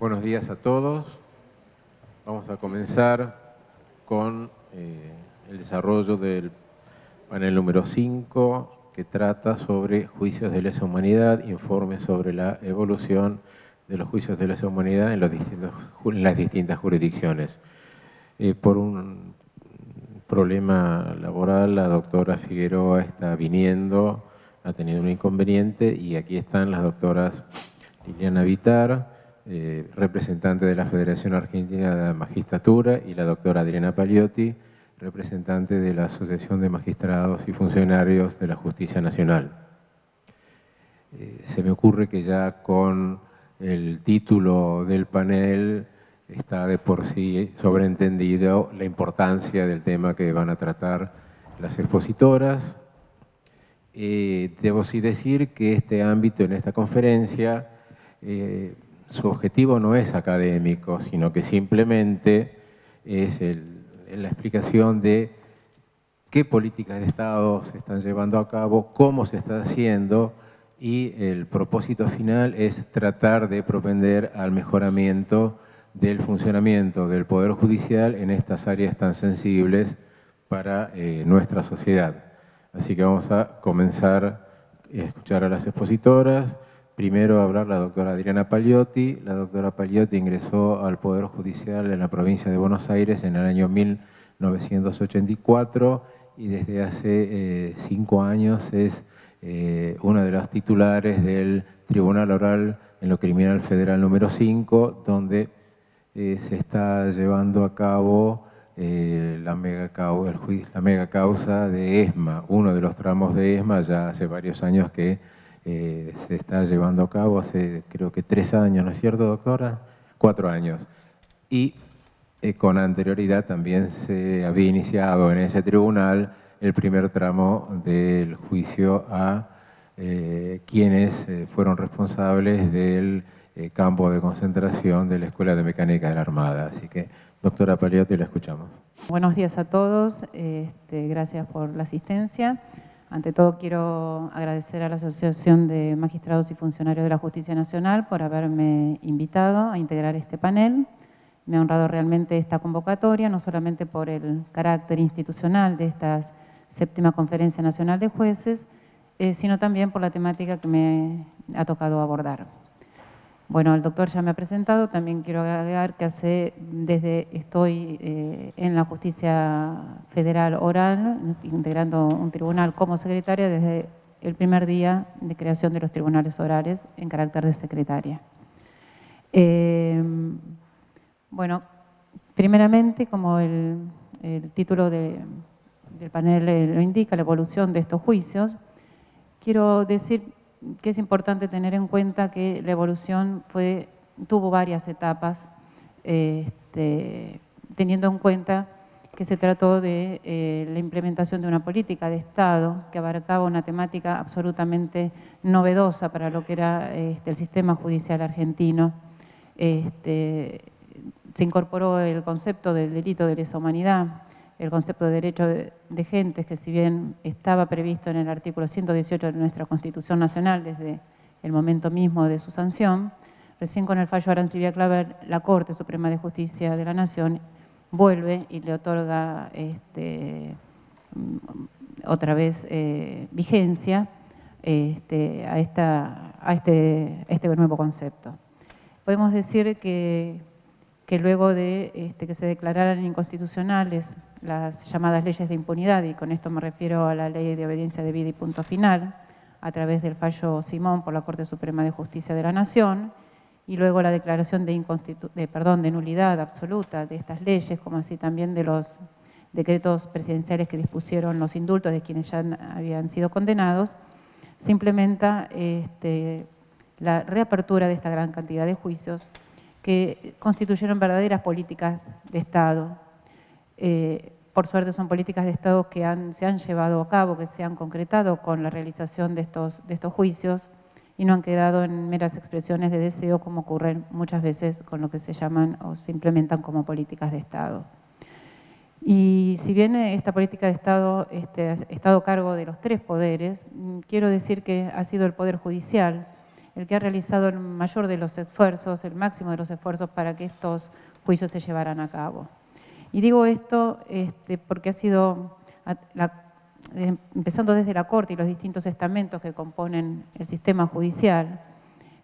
Buenos días a todos. Vamos a comenzar con el desarrollo del panel número 5, que trata sobre juicios de lesa humanidad, informe sobre la evolución de los juicios de lesa humanidad en las distintas jurisdicciones. Por un problema laboral, la doctora Figueroa está viniendo, ha tenido un inconveniente, y aquí están las doctoras Liliana Vitar, representante de la Federación Argentina de la Magistratura, y la doctora Adriana Paliotti, representante de la Asociación de Magistrados y Funcionarios de la Justicia Nacional. Se me ocurre que ya con el título del panel está de por sí sobreentendido la importancia del tema que van a tratar las expositoras. Debo sí decir que este ámbito en esta conferencia, su objetivo no es académico, sino que simplemente es la explicación de qué políticas de Estado se están llevando a cabo, cómo se está haciendo, y el propósito final es tratar de propender al mejoramiento del funcionamiento del Poder Judicial en estas áreas tan sensibles para nuestra sociedad. Así que vamos a comenzar a escuchar a las expositoras. Primero va a hablar la doctora Adriana Paliotti. La doctora Paliotti ingresó al Poder Judicial en la provincia de Buenos Aires en el año 1984 y desde hace 5 años es una de las titulares del Tribunal Oral en lo Criminal Federal número 5, donde se está llevando a cabo la mega causa de ESMA, uno de los tramos de ESMA. Ya hace varios años que se está llevando a cabo, hace creo que 3 años, ¿no es cierto, doctora? 4 años. Y con anterioridad también se había iniciado en ese tribunal el primer tramo del juicio a quienes fueron responsables del campo de concentración de la Escuela de Mecánica de la Armada. Así que, doctora Paliotti, la escuchamos. Buenos días a todos, gracias por la asistencia. Ante todo quiero agradecer a la Asociación de Magistrados y Funcionarios de la Justicia Nacional por haberme invitado a integrar este panel. Me ha honrado realmente esta convocatoria, no solamente por el carácter institucional de esta 7ª Conferencia Nacional de Jueces, sino también por la temática que me ha tocado abordar. Bueno, el doctor ya me ha presentado, también quiero agregar que estoy en la Justicia Federal Oral, integrando un tribunal como secretaria desde el primer día de creación de los tribunales orales en carácter de secretaria. Bueno, primeramente, como el título del panel lo indica, la evolución de estos juicios, quiero decir que es importante tener en cuenta que la evolución tuvo varias etapas, teniendo en cuenta que se trató de la implementación de una política de Estado que abarcaba una temática absolutamente novedosa para lo que era el sistema judicial argentino. Se incorporó el concepto del delito de lesa humanidad, el concepto de derecho de gentes, que si bien estaba previsto en el artículo 118 de nuestra Constitución Nacional desde el momento mismo de su sanción, recién con el fallo Arancibia Claver, la Corte Suprema de Justicia de la Nación vuelve y le otorga otra vez vigencia a este nuevo concepto. Podemos decir que luego de que se declararan inconstitucionales las llamadas leyes de impunidad, y con esto me refiero a la Ley de Obediencia Debida y Punto Final, a través del fallo Simón por la Corte Suprema de Justicia de la Nación, y luego la declaración de nulidad absoluta de estas leyes, como así también de los decretos presidenciales que dispusieron los indultos de quienes ya habían sido condenados, se implementa la reapertura de esta gran cantidad de juicios que constituyeron verdaderas políticas de Estado. Por suerte son políticas de Estado que se han llevado a cabo, que se han concretado con la realización de estos juicios y no han quedado en meras expresiones de deseo, como ocurren muchas veces con lo que se llaman o se implementan como políticas de Estado. Y si bien esta política de Estado ha estado a cargo de los 3 poderes, quiero decir que ha sido el Poder Judicial el que ha realizado el mayor de los esfuerzos, el máximo de los esfuerzos para que estos juicios se llevaran a cabo. Y digo esto porque ha sido, empezando desde la Corte y los distintos estamentos que componen el sistema judicial,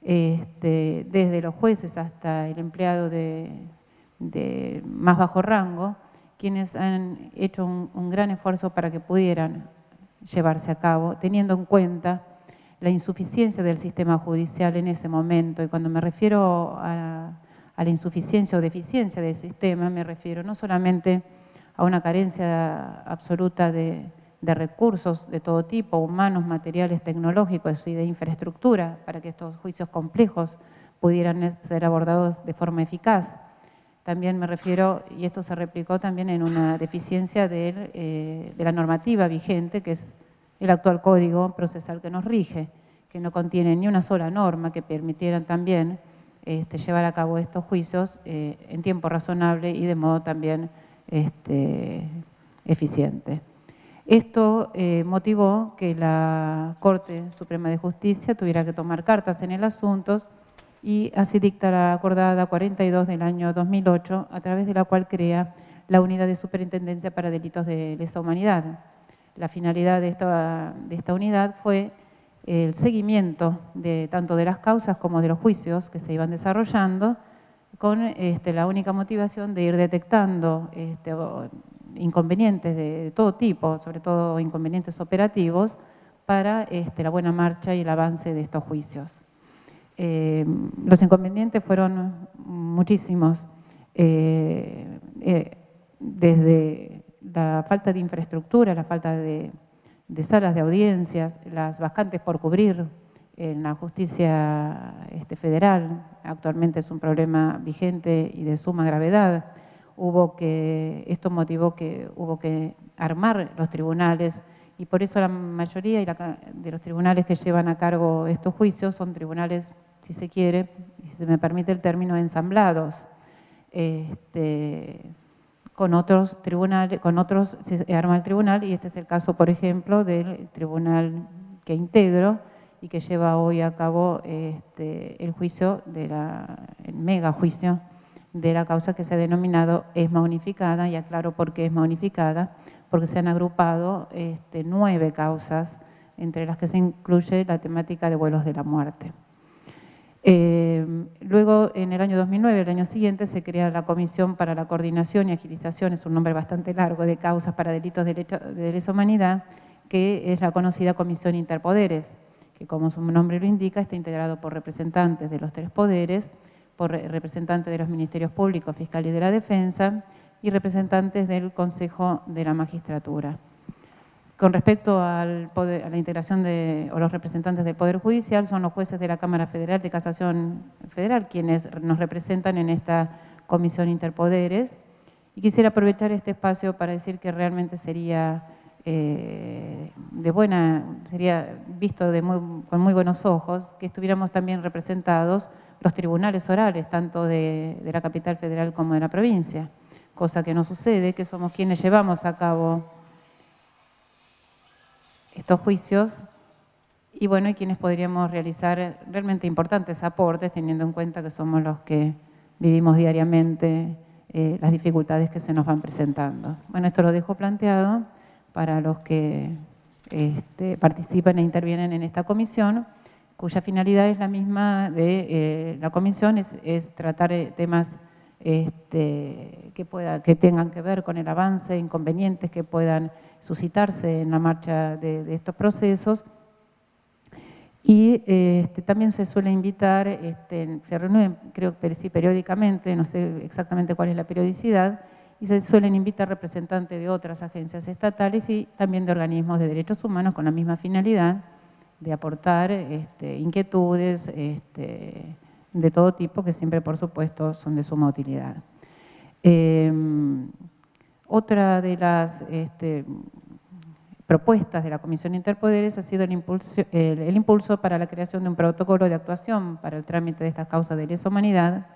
desde los jueces hasta el empleado de más bajo rango, quienes han hecho un gran esfuerzo para que pudieran llevarse a cabo, teniendo en cuenta la insuficiencia del sistema judicial en ese momento. Y cuando me refiero a la insuficiencia o deficiencia del sistema, me refiero no solamente a una carencia absoluta de recursos de todo tipo, humanos, materiales, tecnológicos y de infraestructura, para que estos juicios complejos pudieran ser abordados de forma eficaz. También me refiero, y esto se replicó también en una deficiencia de la normativa vigente, que es el actual Código Procesal que nos rige, que no contiene ni una sola norma que permitieran también llevar a cabo estos juicios en tiempo razonable y de modo también eficiente. Esto motivó que la Corte Suprema de Justicia tuviera que tomar cartas en el asunto y así dicta la acordada 42 del año 2008, a través de la cual crea la Unidad de Superintendencia para Delitos de Lesa Humanidad. La finalidad de esta unidad fue el seguimiento tanto de las causas como de los juicios que se iban desarrollando, con la única motivación de ir detectando inconvenientes de todo tipo, sobre todo inconvenientes operativos, para la buena marcha y el avance de estos juicios. Los inconvenientes fueron muchísimos, desde la falta de infraestructura, la falta de salas de audiencias, las vacantes por cubrir en la justicia federal. Actualmente es un problema vigente y de suma gravedad. Esto motivó que hubo que armar los tribunales, y por eso la mayoría de los tribunales que llevan a cargo estos juicios son tribunales, si se quiere, y si se me permite el término, ensamblados. Con otros tribunales, se arma el tribunal, y este es el caso, por ejemplo, del tribunal que integro y que lleva hoy a cabo el juicio, el mega juicio de la causa que se ha denominado ESMA unificada, y aclaro por qué ESMA unificada, porque se han agrupado 9 causas, entre las que se incluye la temática de vuelos de la muerte. Luego, en el año 2009, el año siguiente, se crea la Comisión para la Coordinación y Agilización, es un nombre bastante largo, de causas para delitos de lesa humanidad, que es la conocida Comisión Interpoderes, que, como su nombre lo indica, está integrado por representantes de los 3 poderes, por representantes de los Ministerios Públicos, Fiscal y de la Defensa, y representantes del Consejo de la Magistratura. Con respecto a la integración o los representantes del Poder Judicial, son los jueces de la Cámara Federal de Casación Federal quienes nos representan en esta Comisión Interpoderes. Y quisiera aprovechar este espacio para decir que realmente sería visto con muy buenos ojos que estuviéramos también representados los tribunales orales, tanto de la capital federal como de la provincia, cosa que no sucede, que somos quienes llevamos a cabo estos juicios y quienes podríamos realizar realmente importantes aportes, teniendo en cuenta que somos los que vivimos diariamente las dificultades que se nos van presentando. Bueno, esto lo dejo planteado para los que participan e intervienen en esta comisión, cuya finalidad es la misma de la comisión, es tratar temas que tengan que ver con el avance, inconvenientes que puedan suscitarse en la marcha de estos procesos. Y también se suele invitar, se reúnen, creo que sí, periódicamente, no sé exactamente cuál es la periodicidad, y se suelen invitar representantes de otras agencias estatales y también de organismos de derechos humanos con la misma finalidad de aportar inquietudes de todo tipo, que siempre, por supuesto, son de suma utilidad. Otra de las propuestas de la Comisión Interpoderes ha sido el impulso para la creación de un protocolo de actuación para el trámite de estas causas de lesa humanidad,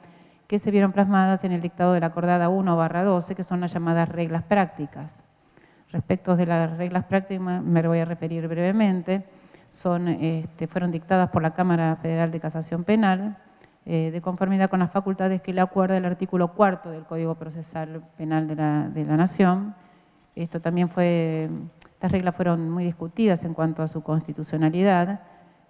que se vieron plasmadas en el dictado de la acordada 1/12, que son las llamadas reglas prácticas. Respecto de las reglas prácticas me voy a referir brevemente. fueron dictadas por la Cámara Federal de Casación Penal, de conformidad con las facultades que le acuerda el artículo 4 del Código Procesal Penal de la Nación. Estas reglas fueron muy discutidas en cuanto a su constitucionalidad.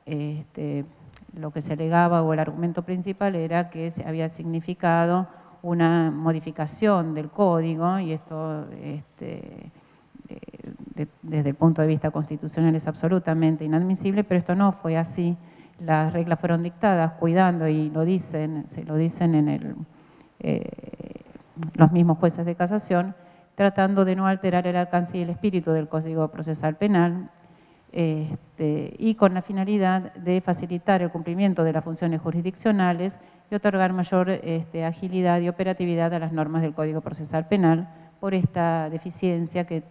Lo que se alegaba o el argumento principal era que se había significado una modificación del código, y esto desde el punto de vista constitucional es absolutamente inadmisible, pero esto no fue así. Las reglas fueron dictadas cuidando, y se lo dicen los mismos jueces de casación, tratando de no alterar el alcance y el espíritu del Código Procesal Penal, y con la finalidad de facilitar el cumplimiento de las funciones jurisdiccionales y otorgar mayor agilidad y operatividad a las normas del Código Procesal Penal por esta deficiencia que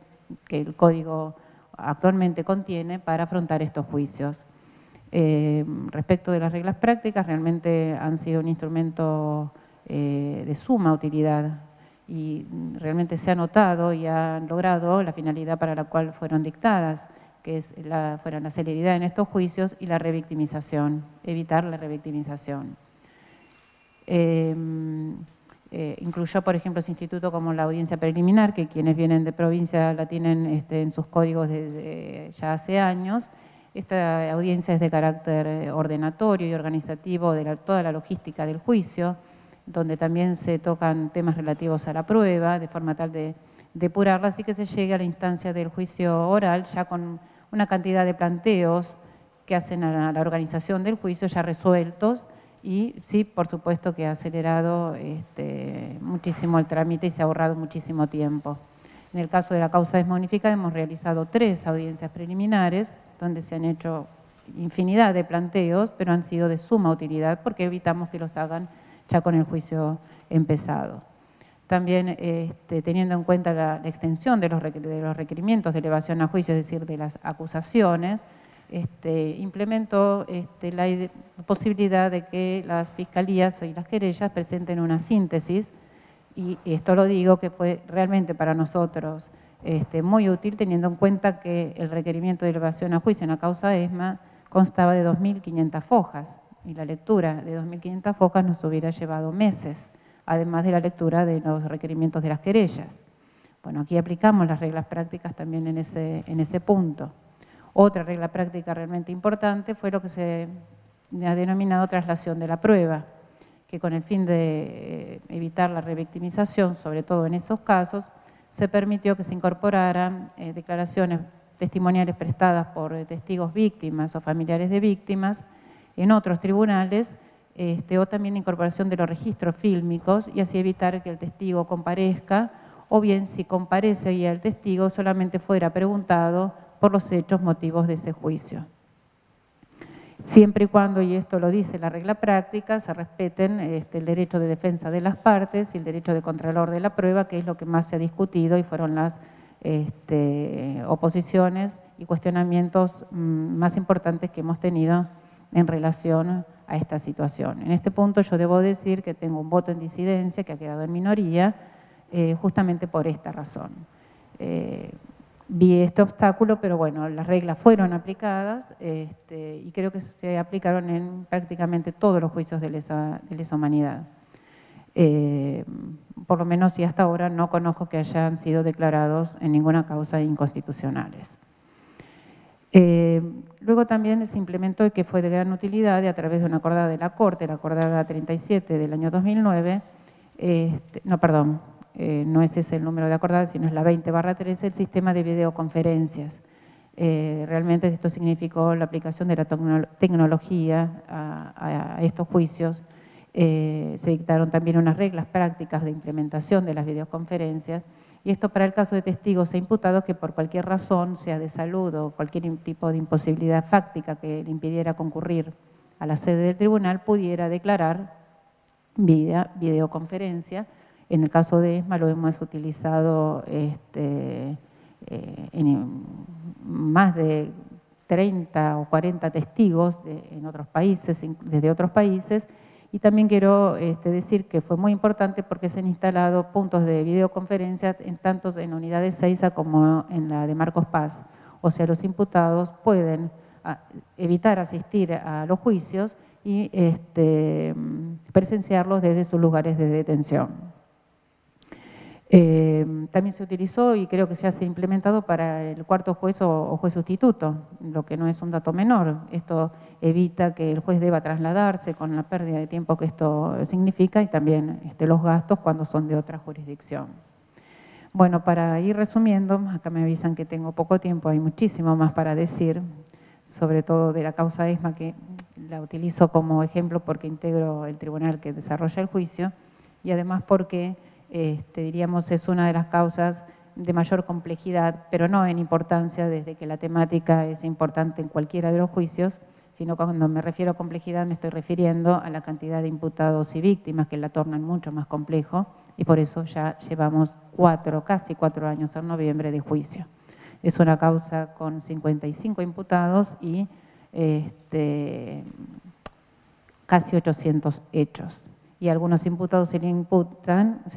el Código actualmente contiene para afrontar estos juicios. Respecto de las reglas prácticas, realmente han sido un instrumento de suma utilidad, y realmente se ha notado y han logrado la finalidad para la cual fueron dictadas, que fuera la celeridad en estos juicios y la revictimización, evitar la revictimización. Incluyó, por ejemplo, ese instituto como la audiencia preliminar, que quienes vienen de provincia la tienen en sus códigos desde ya hace años. Esta audiencia es de carácter ordenatorio y organizativo de toda la logística del juicio, donde también se tocan temas relativos a la prueba, de forma tal de depurarla, así que se llegue a la instancia del juicio oral ya con una cantidad de planteos que hacen a la organización del juicio ya resueltos, y sí, por supuesto que ha acelerado muchísimo el trámite y se ha ahorrado muchísimo tiempo. En el caso de la causa desmonificada hemos realizado 3 audiencias preliminares, donde se han hecho infinidad de planteos, pero han sido de suma utilidad porque evitamos que los hagan ya con el juicio empezado. También teniendo en cuenta la extensión de los requerimientos de elevación a juicio, es decir, de las acusaciones, implementó la posibilidad de que las fiscalías y las querellas presenten una síntesis, y esto lo digo que fue realmente para nosotros muy útil, teniendo en cuenta que el requerimiento de elevación a juicio en la causa ESMA constaba de 2.500 hojas, y la lectura de 2.500 hojas nos hubiera llevado meses, además de la lectura de los requerimientos de las querellas. Bueno, aquí aplicamos las reglas prácticas también en ese punto. Otra regla práctica realmente importante fue lo que se ha denominado traslación de la prueba, que con el fin de evitar la revictimización, sobre todo en esos casos, se permitió que se incorporaran declaraciones testimoniales prestadas por testigos víctimas o familiares de víctimas en otros tribunales, o también incorporación de los registros fílmicos, y así evitar que el testigo comparezca, o bien si comparece y el testigo solamente fuera preguntado por los hechos motivos de ese juicio. Siempre y cuando, y esto lo dice la regla práctica, se respeten el derecho de defensa de las partes y el derecho de contralor de la prueba, que es lo que más se ha discutido y fueron las oposiciones y cuestionamientos más importantes que hemos tenido en relación a esta situación. En este punto yo debo decir que tengo un voto en disidencia que ha quedado en minoría justamente por esta razón. Vi este obstáculo, pero bueno, las reglas fueron aplicadas y creo que se aplicaron en prácticamente todos los juicios de lesa humanidad. Por lo menos, y hasta ahora no conozco que hayan sido declarados en ninguna causa inconstitucionales. Luego también se implementó, y que fue de gran utilidad, y a través de una acordada de la Corte, la acordada 37 del año 2009, no es ese el número de acordada, sino es la 20/13, el sistema de videoconferencias. Realmente esto significó la aplicación de la tecnología a estos juicios. Se dictaron también unas reglas prácticas de implementación de las videoconferencias, y esto para el caso de testigos e imputados que por cualquier razón, sea de salud o cualquier tipo de imposibilidad fáctica que le impidiera concurrir a la sede del tribunal, pudiera declarar vía videoconferencia. En el caso de ESMA lo hemos utilizado en más de 30 o 40 testigos en otros países, desde otros países. Y también quiero decir que fue muy importante porque se han instalado puntos de videoconferencia tanto en unidades 6A como en la de Marcos Paz. O sea, los imputados pueden evitar asistir a los juicios y presenciarlos desde sus lugares de detención. También se utilizó y creo que ya se ha implementado para el cuarto juez o juez sustituto, lo que no es un dato menor. Esto evita que el juez deba trasladarse con la pérdida de tiempo que esto significa y también los gastos cuando son de otra jurisdicción. Bueno, para ir resumiendo, acá me avisan que tengo poco tiempo, hay muchísimo más para decir, sobre todo de la causa ESMA, que la utilizo como ejemplo porque integro el tribunal que desarrolla el juicio y además porque diríamos es una de las causas de mayor complejidad, pero no en importancia desde que la temática es importante en cualquiera de los juicios, sino cuando me refiero a complejidad me estoy refiriendo a la cantidad de imputados y víctimas que la tornan mucho más complejo y por eso ya llevamos casi 4 años en noviembre de juicio. Es una causa con 55 imputados y casi 800 hechos. Y algunos imputados se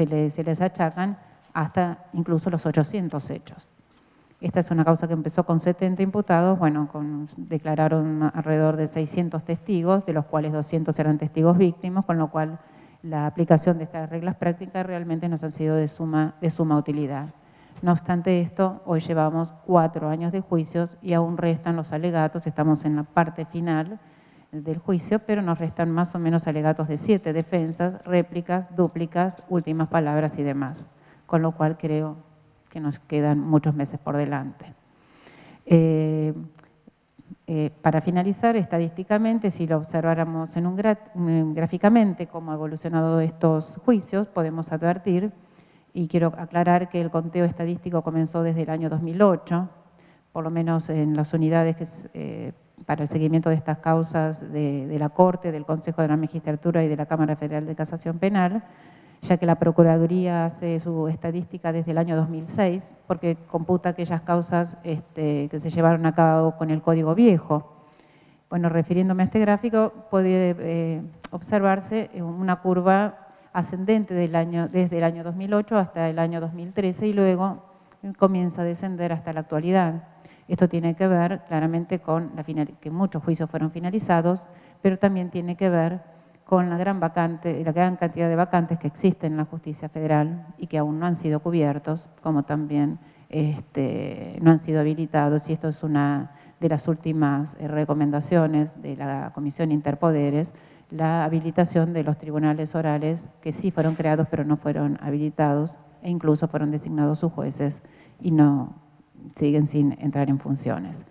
les achacan hasta incluso los 800 hechos. Esta es una causa que empezó con 70 imputados, bueno, declararon alrededor de 600 testigos, de los cuales 200 eran testigos víctimas, con lo cual la aplicación de estas reglas prácticas realmente nos han sido de suma utilidad. No obstante esto, hoy llevamos 4 años de juicios y aún restan los alegatos, estamos en la parte final del juicio, pero nos restan más o menos alegatos de 7 defensas, réplicas, dúplicas, últimas palabras y demás, con lo cual creo que nos quedan muchos meses por delante. Para finalizar, estadísticamente, si lo observáramos gráficamente cómo ha evolucionado estos juicios, podemos advertir, y quiero aclarar que el conteo estadístico comenzó desde el año 2008, por lo menos en las unidades que para el seguimiento de estas causas de la Corte, del Consejo de la Magistratura y de la Cámara Federal de Casación Penal, ya que la Procuraduría hace su estadística desde el año 2006, porque computa aquellas causas que se llevaron a cabo con el Código Viejo. Bueno, refiriéndome a este gráfico, puede observarse una curva ascendente desde el año 2008 hasta el año 2013 y luego comienza a descender hasta la actualidad. Esto tiene que ver claramente con que muchos juicios fueron finalizados, pero también tiene que ver con la gran cantidad de vacantes que existen en la justicia federal y que aún no han sido cubiertos, como también no han sido habilitados. Y esto es una de las últimas recomendaciones de la Comisión Interpoderes, la habilitación de los tribunales orales que sí fueron creados pero no fueron habilitados e incluso fueron designados sus jueces y no siguen sin entrar en funciones.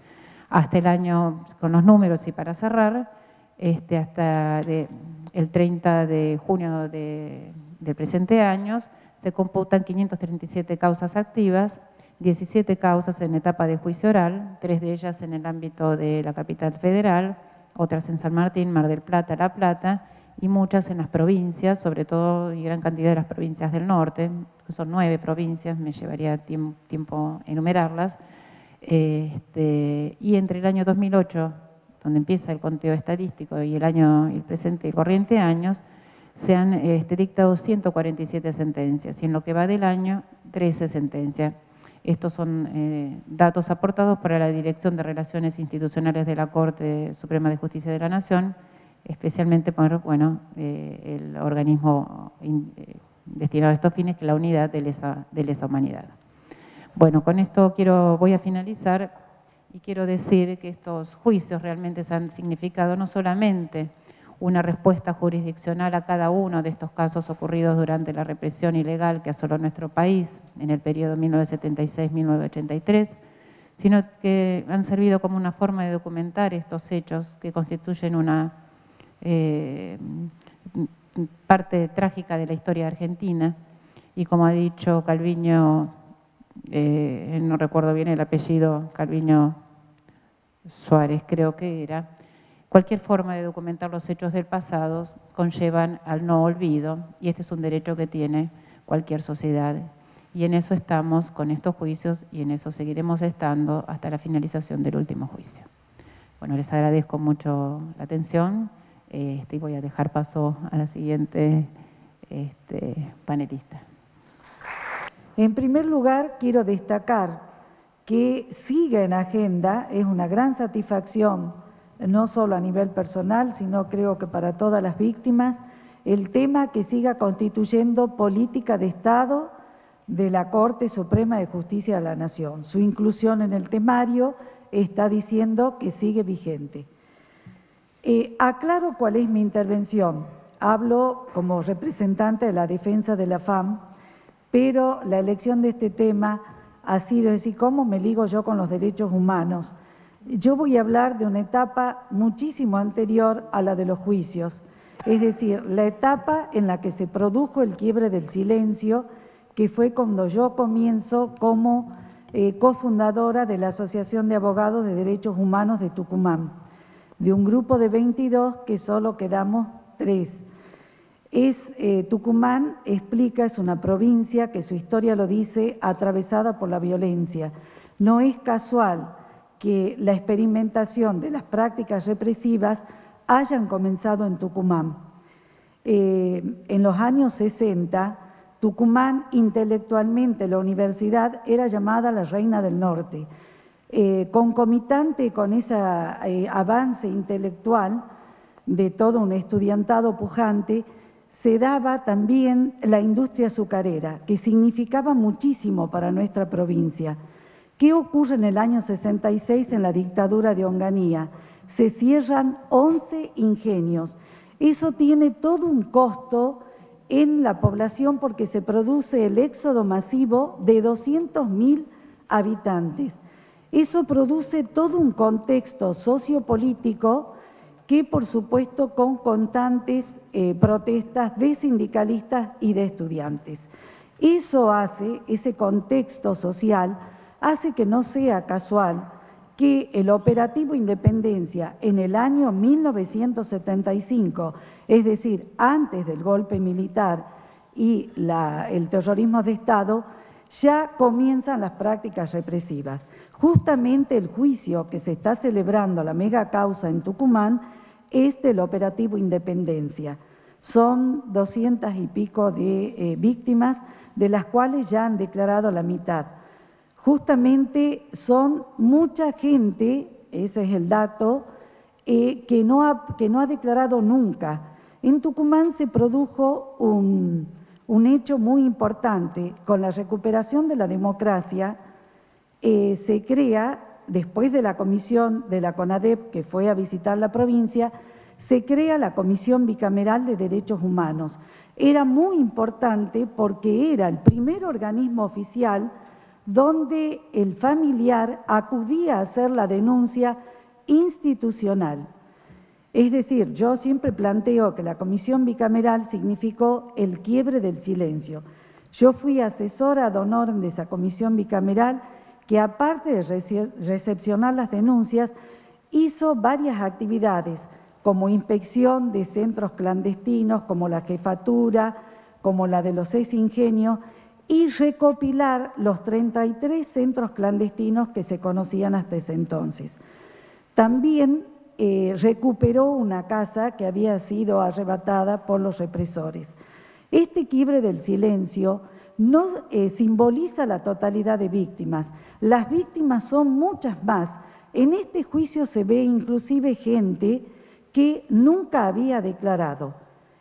Hasta el año, con los números y para cerrar, hasta el 30 de junio del presente año se computan 537 causas activas, 17 causas en etapa de juicio oral, 3 de ellas en el ámbito de la capital federal, otras en San Martín, Mar del Plata, La Plata y muchas en las provincias, sobre todo y gran cantidad de las provincias del norte, que son 9 provincias, me llevaría tiempo enumerarlas, y entre el año 2008, donde empieza el conteo estadístico, y el presente y corriente años, se han dictado 147 sentencias, y en lo que va del año, 13 sentencias. Estos son datos aportados por la Dirección de Relaciones Institucionales de la Corte Suprema de Justicia de la Nación, especialmente por el organismo destinado a estos fines, que es la Unidad de Lesa Humanidad. Bueno, con esto voy a finalizar y quiero decir que estos juicios realmente se han significado no solamente una respuesta jurisdiccional a cada uno de estos casos ocurridos durante la represión ilegal que asoló nuestro país en el periodo 1976-1983, sino que han servido como una forma de documentar estos hechos que constituyen una parte trágica de la historia argentina. Y como ha dicho Calviño, no recuerdo bien el apellido, Calviño Suárez creo que era, cualquier forma de documentar los hechos del pasado conllevan al no olvido y este es un derecho que tiene cualquier sociedad. Y en eso estamos con estos juicios y en eso seguiremos estando hasta la finalización del último juicio. Bueno, les agradezco mucho la atención y voy a dejar paso a la siguiente panelista. En primer lugar, quiero destacar que sigue en agenda. Es una gran satisfacción, no solo a nivel personal, sino creo que para todas las víctimas, el tema que siga constituyendo política de Estado de la Corte Suprema de Justicia de la Nación. Su inclusión en el temario está diciendo que sigue vigente. Aclaro cuál es mi intervención. Hablo como representante de la defensa de la FAM, pero la elección de este tema ha sido, es decir, ¿cómo me ligo yo con los derechos humanos? Yo voy a hablar de una etapa muchísimo anterior a la de los juicios, es decir, la etapa en la que se produjo el quiebre del silencio, que fue cuando yo comienzo como cofundadora de la Asociación de Abogados de Derechos Humanos de Tucumán, de un grupo de 22 que solo quedamos 3. Tucumán, explica, es una provincia que su historia lo dice, atravesada por la violencia. No es casual que la experimentación de las prácticas represivas hayan comenzado en Tucumán. En los años 60, Tucumán, intelectualmente, la universidad era llamada la Reina del Norte. Concomitante con ese avance intelectual de todo un estudiantado pujante, se daba también la industria azucarera, que significaba muchísimo para nuestra provincia. ¿Qué ocurre en el año 66 en la dictadura de Onganía? Se cierran 11 ingenios. Eso tiene todo un costo en la población porque se produce el éxodo masivo de 200.000 habitantes. Eso produce todo un contexto sociopolítico que, por supuesto, con constantes protestas de sindicalistas y de estudiantes. Eso hace, ese contexto social, hace que no sea casual que el operativo Independencia en el año 1975, es decir, antes del golpe militar y el terrorismo de Estado, ya comienzan las prácticas represivas. Justamente el juicio que se está celebrando, la mega causa en Tucumán, es del operativo Independencia. Son 200 y pico de víctimas, de las cuales ya han declarado la mitad. Justamente son mucha gente, ese es el dato, que no ha declarado nunca. En Tucumán se produjo un hecho muy importante. Con la recuperación de la democracia, se crea, después de la comisión de la CONADEP que fue a visitar la provincia, se crea la Comisión Bicameral de Derechos Humanos. Era muy importante porque era el primer organismo oficial donde el familiar acudía a hacer la denuncia institucional. Es decir, yo siempre planteo que la Comisión Bicameral significó el quiebre del silencio. Yo fui asesora ad honorem de esa Comisión Bicameral que, aparte de recepcionar las denuncias, hizo varias actividades, como inspección de centros clandestinos, como la jefatura, como la de los 6 ingenios, y recopilar los 33 centros clandestinos que se conocían hasta ese entonces. También recuperó una casa que había sido arrebatada por los represores. Este quiebre del silencio no simboliza la totalidad de víctimas. Las víctimas son muchas más. En este juicio se ve inclusive gente que nunca había declarado.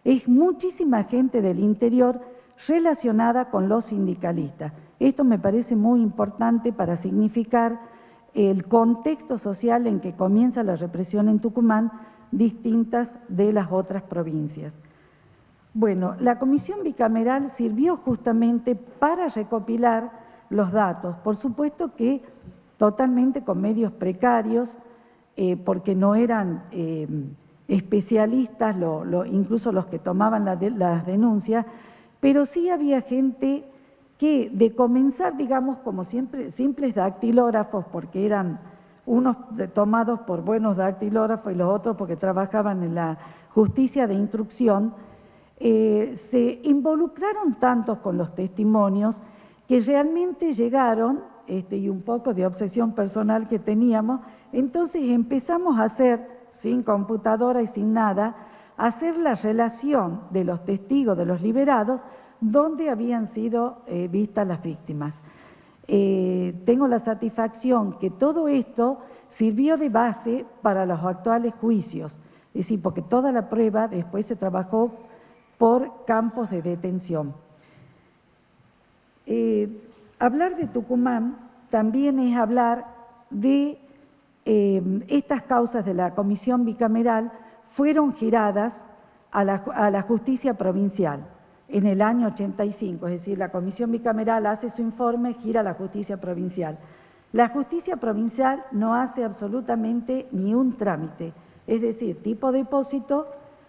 Es muchísima gente del interior relacionada con los sindicalistas. Esto me parece muy importante para significar el contexto social en que comienza la represión en Tucumán, distintas de las otras provincias. Bueno, la Comisión Bicameral sirvió justamente para recopilar los datos, por supuesto que totalmente con medios precarios, porque no eran especialistas, incluso los que tomaban las denuncias, pero sí había gente que, de comenzar, digamos, como siempre, simples dactilógrafos, porque eran unos tomados por buenos dactilógrafos y los otros porque trabajaban en la justicia de instrucción, se involucraron tantos con los testimonios que realmente llegaron, y un poco de obsesión personal que teníamos, entonces empezamos a hacer, sin computadora y sin nada, a hacer la relación de los testigos, de los liberados, donde habían sido vistas las víctimas. tengo la satisfacción que todo esto sirvió de base para los actuales juicios, es decir, porque toda la prueba después se trabajó por campos de detención. Hablar de Tucumán también es hablar de estas causas de la comisión bicameral fueron giradas a la justicia provincial en el año 85, es decir, la comisión bicameral hace su informe, gira a la justicia provincial. La justicia provincial no hace absolutamente ni un trámite, es decir, tipo depósito,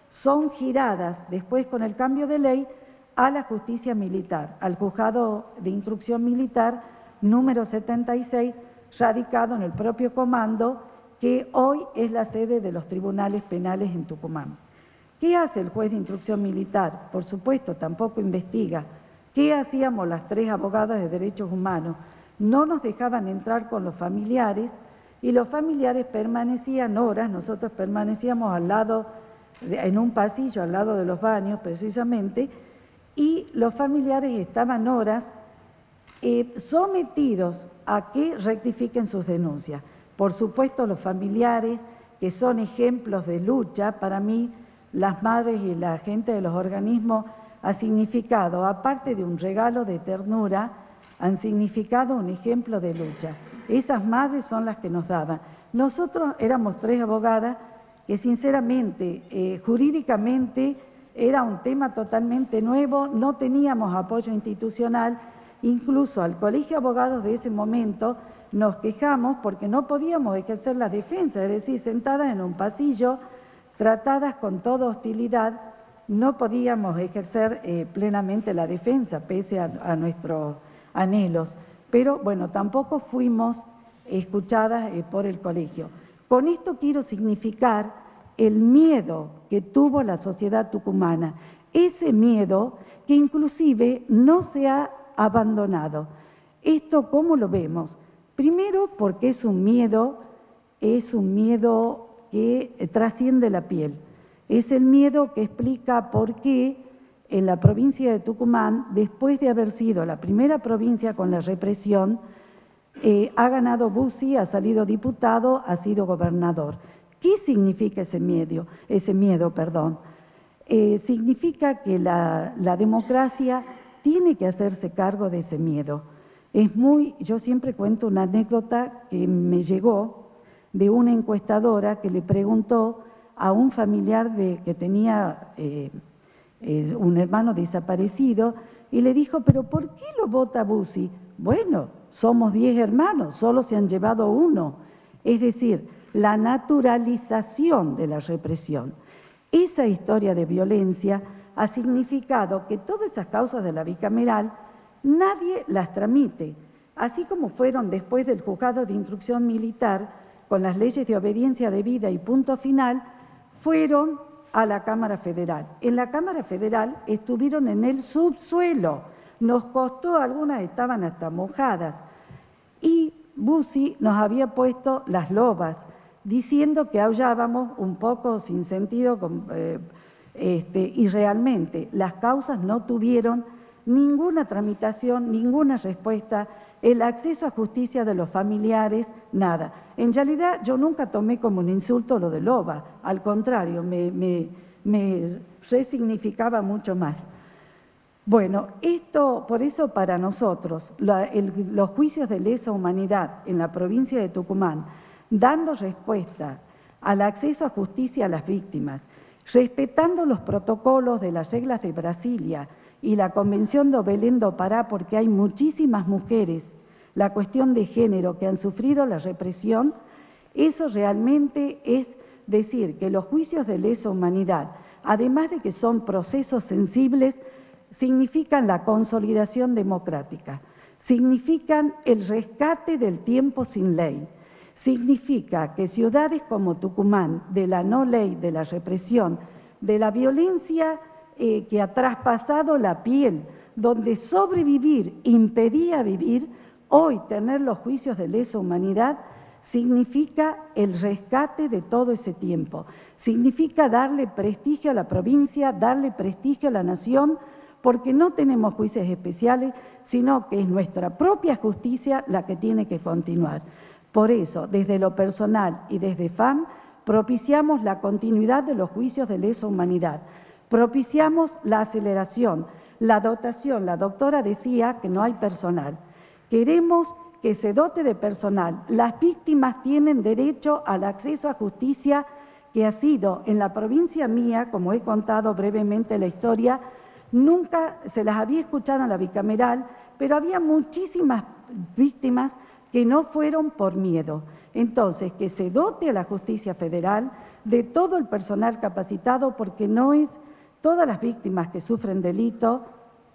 son giradas después con el cambio de ley a la justicia militar, al juzgado de instrucción militar número 76, radicado en el propio comando, que hoy es la sede de los tribunales penales en Tucumán. ¿Qué hace el juez de instrucción militar? Por supuesto, tampoco investiga. ¿Qué hacíamos las 3 abogadas de derechos humanos? No nos dejaban entrar con los familiares y los familiares permanecían horas, nosotros permanecíamos al lado, en un pasillo al lado de los baños precisamente, y los familiares estaban horas sometidos a que rectifiquen sus denuncias. Por supuesto, los familiares, que son ejemplos de lucha, para mí, las madres y la gente de los organismos ha significado, aparte de un regalo de ternura, han significado un ejemplo de lucha. Esas madres son las que nos daban. Nosotros éramos 3 abogadas que sinceramente, jurídicamente, era un tema totalmente nuevo, no teníamos apoyo institucional, incluso al Colegio de Abogados de ese momento nos quejamos porque no podíamos ejercer la defensa, es decir, sentadas en un pasillo, tratadas con toda hostilidad, no podíamos ejercer plenamente la defensa, pese a nuestros anhelos. Pero bueno, tampoco fuimos escuchadas por el colegio. Con esto quiero significar el miedo que tuvo la sociedad tucumana, ese miedo que inclusive no se ha abandonado. ¿Esto cómo lo vemos? Primero porque es un miedo que trasciende la piel. Es el miedo que explica por qué en la provincia de Tucumán, después de haber sido la primera provincia con la represión, ha ganado Bussi, ha salido diputado, ha sido gobernador. ¿Qué significa ese miedo? Significa que la democracia tiene que hacerse cargo de ese miedo. Yo siempre cuento una anécdota que me llegó de una encuestadora que le preguntó a un familiar que tenía un hermano desaparecido y le dijo, ¿pero por qué lo vota Bussi? Bueno, somos 10 hermanos, solo se han llevado 1. Es decir, la naturalización de la represión. Esa historia de violencia ha significado que todas esas causas de la bicameral nadie las tramite, así como fueron después del juzgado de instrucción militar con las leyes de obediencia debida y punto final, fueron a la Cámara Federal. En la Cámara Federal estuvieron en el subsuelo, nos costó, algunas estaban hasta mojadas, y Bussi nos había puesto las lobas, diciendo que aullábamos un poco sin sentido, y realmente las causas no tuvieron ninguna tramitación, ninguna respuesta, el acceso a justicia de los familiares, nada. En realidad yo nunca tomé como un insulto lo de loba, al contrario, me resignificaba mucho más. Bueno, por eso para nosotros, los juicios de lesa humanidad en la provincia de Tucumán, dando respuesta al acceso a justicia a las víctimas, respetando los protocolos de las reglas de Brasilia y la Convención de Belém do Pará, porque hay muchísimas mujeres, la cuestión de género, que han sufrido la represión, eso realmente es decir que los juicios de lesa humanidad, además de que son procesos sensibles, significan la consolidación democrática, significan el rescate del tiempo sin ley, significa que ciudades como Tucumán, de la no ley, de la represión, de la violencia que ha traspasado la piel, donde sobrevivir impedía vivir, hoy tener los juicios de lesa humanidad significa el rescate de todo ese tiempo, significa darle prestigio a la provincia, darle prestigio a la nación, porque no tenemos juicios especiales, sino que es nuestra propia justicia la que tiene que continuar. Por eso, desde lo personal y desde FAM, propiciamos la continuidad de los juicios de lesa humanidad, propiciamos la aceleración, la dotación. La doctora decía que no hay personal. Queremos que se dote de personal. Las víctimas tienen derecho al acceso a justicia, que ha sido en la provincia mía, como he contado brevemente la historia, nunca se las había escuchado en la bicameral, pero había muchísimas víctimas que no fueron por miedo. Entonces, que se dote a la justicia federal de todo el personal capacitado, porque no es todas las víctimas que sufren delito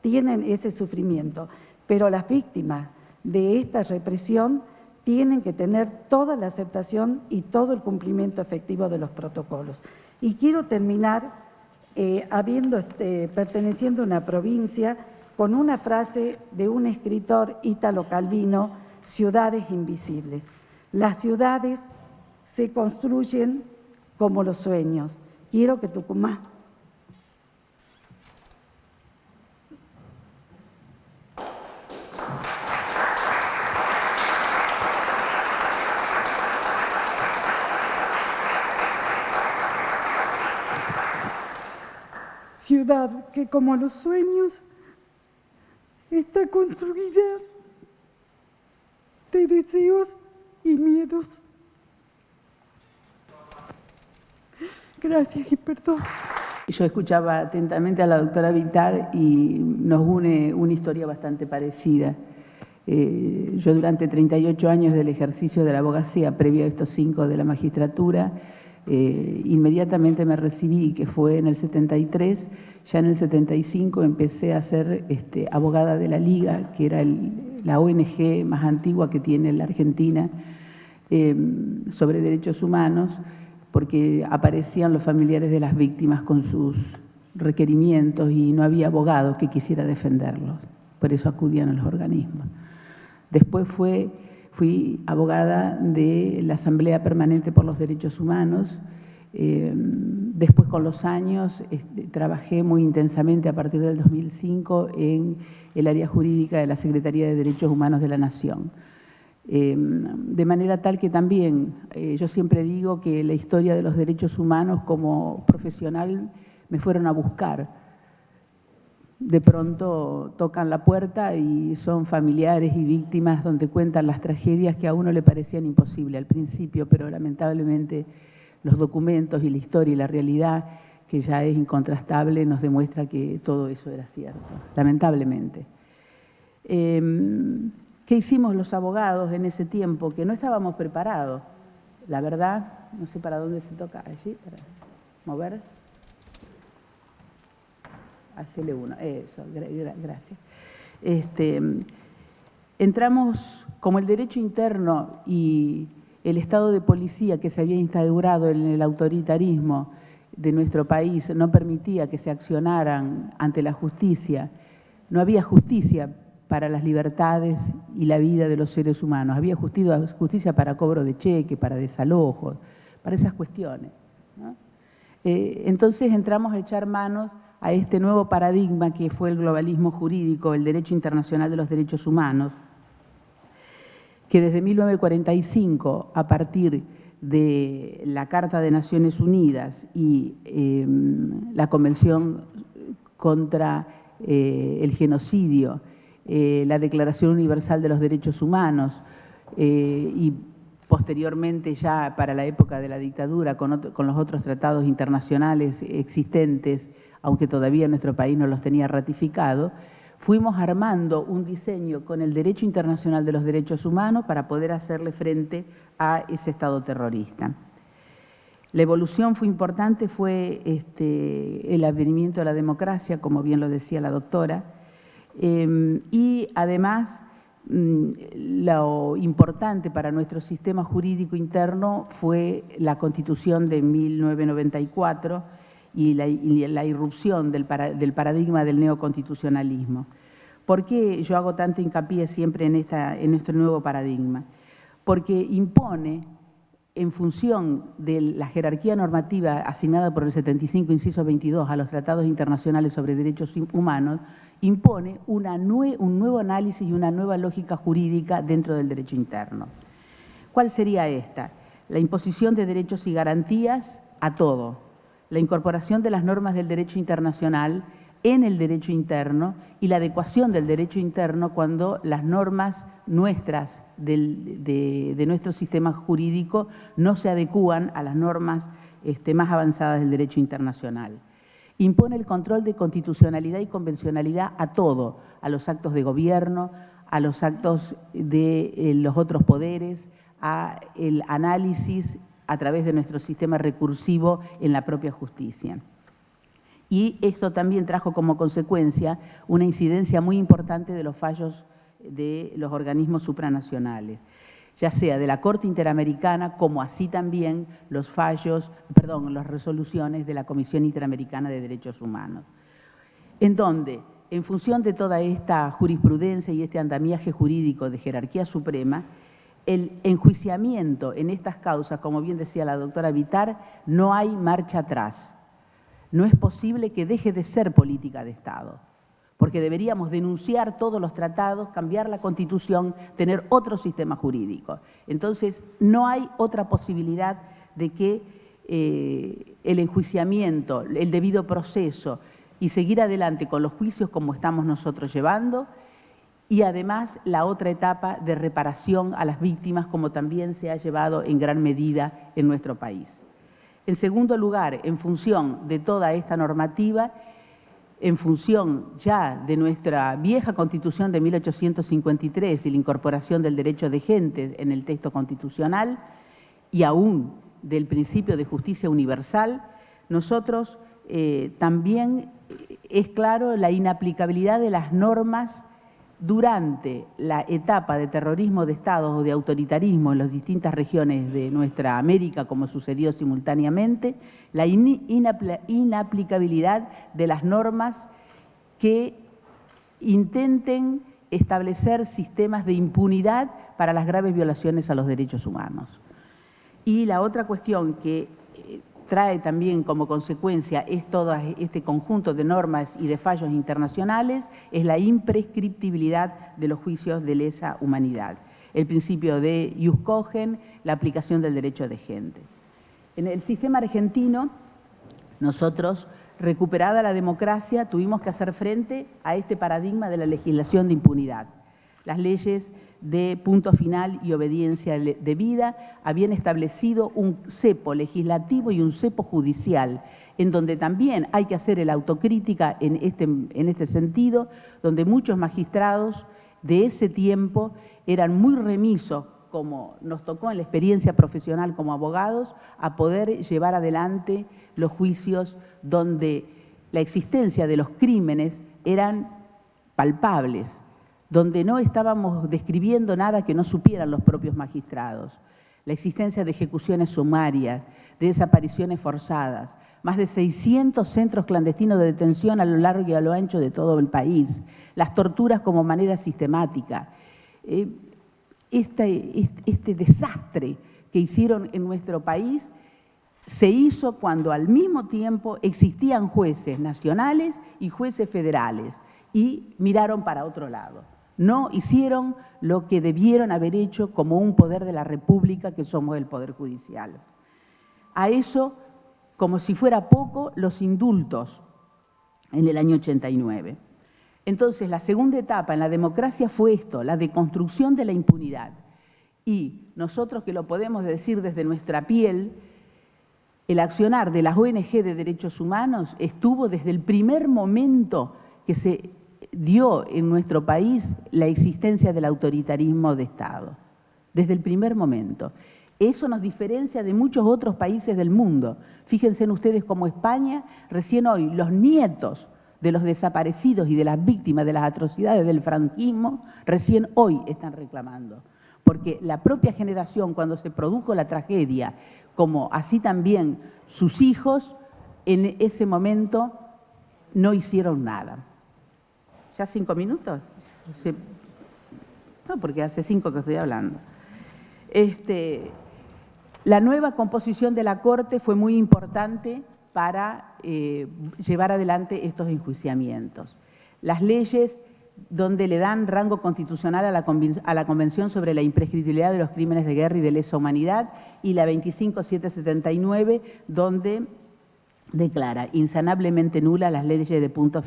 tienen ese sufrimiento, pero las víctimas de esta represión tienen que tener toda la aceptación y todo el cumplimiento efectivo de los protocolos. Y quiero terminar perteneciendo a una provincia con una frase de un escritor Ítalo Calvino: ciudades invisibles. Las ciudades se construyen como los sueños. Quiero que Tucumán ciudad que, como los sueños, está construida de deseos y miedos. Gracias y perdón. Yo escuchaba atentamente a la doctora Vitar y nos une una historia bastante parecida. Yo durante 38 años del ejercicio de la abogacía, previo a estos 5 de la magistratura, inmediatamente me recibí, que fue en el 73, ya en el 75 empecé a ser abogada de la Liga, que era la ONG más antigua que tiene la Argentina sobre derechos humanos, porque aparecían los familiares de las víctimas con sus requerimientos y no había abogado que quisiera defenderlos, por eso acudían a los organismos. Después fui abogada de la Asamblea Permanente por los Derechos Humanos. Después, con los años, trabajé muy intensamente a partir del 2005 en el área jurídica de la Secretaría de Derechos Humanos de la Nación. De manera tal que también yo siempre digo que la historia de los derechos humanos como profesional me fueron a buscar. De pronto tocan la puerta y son familiares y víctimas donde cuentan las tragedias que a uno le parecían imposibles al principio, pero lamentablemente los documentos y la historia y la realidad, que ya es incontrastable, nos demuestra que todo eso era cierto, lamentablemente. ¿Qué hicimos los abogados en ese tiempo? Que no estábamos preparados, la verdad. No sé para dónde se toca, allí, para mover. Hacele uno, eso, gracias. Entramos, como el derecho interno y el estado de policía que se había instaurado en el autoritarismo de nuestro país no permitía que se accionaran ante la justicia. No había justicia para las libertades y la vida de los seres humanos. Había justicia para cobro de cheque, para desalojos, para esas cuestiones, ¿no? Entonces entramos a echar manos a este nuevo paradigma que fue el globalismo jurídico, el derecho internacional de los derechos humanos, que desde 1945, a partir de la Carta de Naciones Unidas y la Convención contra el Genocidio, la Declaración Universal de los Derechos Humanos y posteriormente ya para la época de la dictadura con los otros tratados internacionales existentes, aunque todavía nuestro país no los tenía ratificado, fuimos armando un diseño con el derecho internacional de los derechos humanos para poder hacerle frente a ese Estado terrorista. La evolución fue importante, fue el advenimiento de la democracia, como bien lo decía la doctora, y además lo importante para nuestro sistema jurídico interno fue la Constitución de 1994 y la irrupción del paradigma del neoconstitucionalismo. ¿Por qué yo hago tanto hincapié siempre en nuestro nuevo paradigma? Porque impone en función de la jerarquía normativa asignada por el 75, inciso 22, a los tratados internacionales sobre derechos humanos, impone un nuevo análisis y una nueva lógica jurídica dentro del derecho interno. ¿Cuál sería esta? La imposición de derechos y garantías a todo, la incorporación de las normas del derecho internacional en el derecho interno y la adecuación del derecho interno cuando las normas nuestras de nuestro sistema jurídico no se adecúan a las normas más avanzadas del derecho internacional. Impone el control de constitucionalidad y convencionalidad a todo, a los actos de gobierno, a los actos de los otros poderes, a el análisis a través de nuestro sistema recursivo en la propia justicia. Y esto también trajo como consecuencia una incidencia muy importante de los fallos de los organismos supranacionales, ya sea de la Corte Interamericana como así también las resoluciones de la Comisión Interamericana de Derechos Humanos, en donde, en función de toda esta jurisprudencia y este andamiaje jurídico de jerarquía suprema, el enjuiciamiento en estas causas, como bien decía la doctora Vitar, no hay marcha atrás. No es posible que deje de ser política de Estado, porque deberíamos denunciar todos los tratados, cambiar la Constitución, tener otro sistema jurídico. Entonces, no hay otra posibilidad de que el enjuiciamiento, el debido proceso y seguir adelante con los juicios como estamos nosotros llevando, y además la otra etapa de reparación a las víctimas, como también se ha llevado en gran medida en nuestro país. En segundo lugar, en función de toda esta normativa, en función ya de nuestra vieja Constitución de 1853 y la incorporación del derecho de gente en el texto constitucional y aún del principio de justicia universal, nosotros también es claro la inaplicabilidad de las normas durante la etapa de terrorismo de Estados o de autoritarismo en las distintas regiones de nuestra América, como sucedió simultáneamente, la inaplicabilidad de las normas que intenten establecer sistemas de impunidad para las graves violaciones a los derechos humanos. Y la otra cuestión que trae también como consecuencia todo este conjunto de normas y de fallos internacionales es la imprescriptibilidad de los juicios de lesa humanidad, el principio de ius cogen, la aplicación del derecho de gente. En el sistema argentino, nosotros, recuperada la democracia, tuvimos que hacer frente a este paradigma de la legislación de impunidad. Las leyes de punto final y obediencia debida habían establecido un cepo legislativo y un cepo judicial, en donde también hay que hacer la autocrítica en este sentido, donde muchos magistrados de ese tiempo eran muy remisos, como nos tocó en la experiencia profesional como abogados, a poder llevar adelante los juicios donde la existencia de los crímenes eran palpables, donde no estábamos describiendo nada que no supieran los propios magistrados. La existencia de ejecuciones sumarias, de desapariciones forzadas, más de 600 centros clandestinos de detención a lo largo y a lo ancho de todo el país, las torturas como manera sistemática. Este desastre que hicieron en nuestro país se hizo cuando al mismo tiempo existían jueces nacionales y jueces federales y miraron para otro lado. No hicieron lo que debieron haber hecho como un poder de la República que somos el Poder Judicial. A eso, como si fuera poco, los indultos en el año 89. Entonces, la segunda etapa en la democracia fue esto, la deconstrucción de la impunidad. Y nosotros que lo podemos decir desde nuestra piel, el accionar de las ONG de derechos humanos estuvo desde el primer momento que se dio en nuestro país la existencia del autoritarismo de Estado, desde el primer momento. Eso nos diferencia de muchos otros países del mundo. Fíjense ustedes como España, recién hoy, los nietos de los desaparecidos y de las víctimas de las atrocidades del franquismo, recién hoy están reclamando. Porque la propia generación, cuando se produjo la tragedia, como así también sus hijos, en ese momento no hicieron nada. ¿Ya 5 minutos? No, porque hace 5 que estoy hablando. La nueva composición de la Corte fue muy importante para llevar adelante estos enjuiciamientos. Las leyes donde le dan rango constitucional a la Convención sobre la imprescriptibilidad de los crímenes de guerra y de lesa humanidad, y la 25779, donde declara insanablemente nula las leyes de punto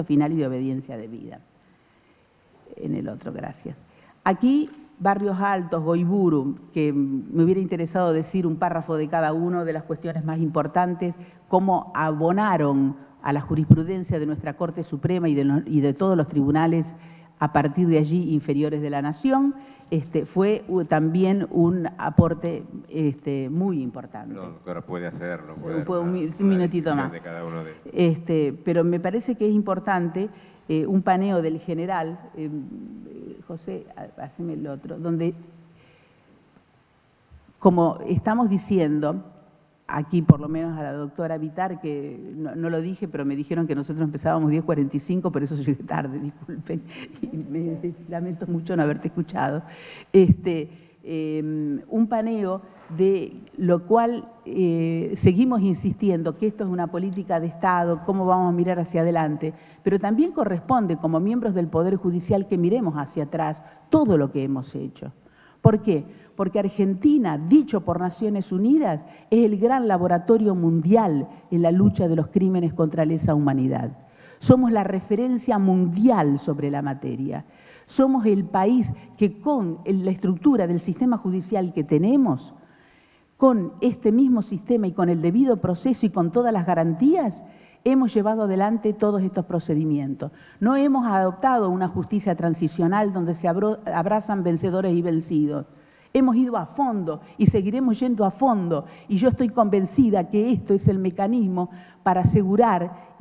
final y de obediencia debida. En el otro, gracias. Aquí, Barrios Altos, Goiburu, que me hubiera interesado decir un párrafo de cada una de las cuestiones más importantes, cómo abonaron a la jurisprudencia de nuestra Corte Suprema y de todos los tribunales a partir de allí inferiores de la Nación, fue también un aporte muy importante. No, doctora, puede hacerlo. Un minutito más. De cada uno de... Pero me parece que es importante un paneo del general, José, haceme el otro, donde, como estamos diciendo, aquí por lo menos a la doctora Vitar, que no lo dije, pero me dijeron que nosotros empezábamos 10:45, por eso llegué tarde, disculpen, y me lamento mucho no haberte escuchado. Un paneo de lo cual seguimos insistiendo que esto es una política de Estado, cómo vamos a mirar hacia adelante, pero también corresponde como miembros del Poder Judicial que miremos hacia atrás todo lo que hemos hecho. ¿Por qué? Porque Argentina, dicho por Naciones Unidas, es el gran laboratorio mundial en la lucha de los crímenes contra lesa humanidad. Somos la referencia mundial sobre la materia. Somos el país que con la estructura del sistema judicial que tenemos, con este mismo sistema y con el debido proceso y con todas las garantías, hemos llevado adelante todos estos procedimientos. No hemos adoptado una justicia transicional donde se abrazan vencedores y vencidos. Hemos ido a fondo y seguiremos yendo a fondo, y yo estoy convencida que esto es el mecanismo para asegurar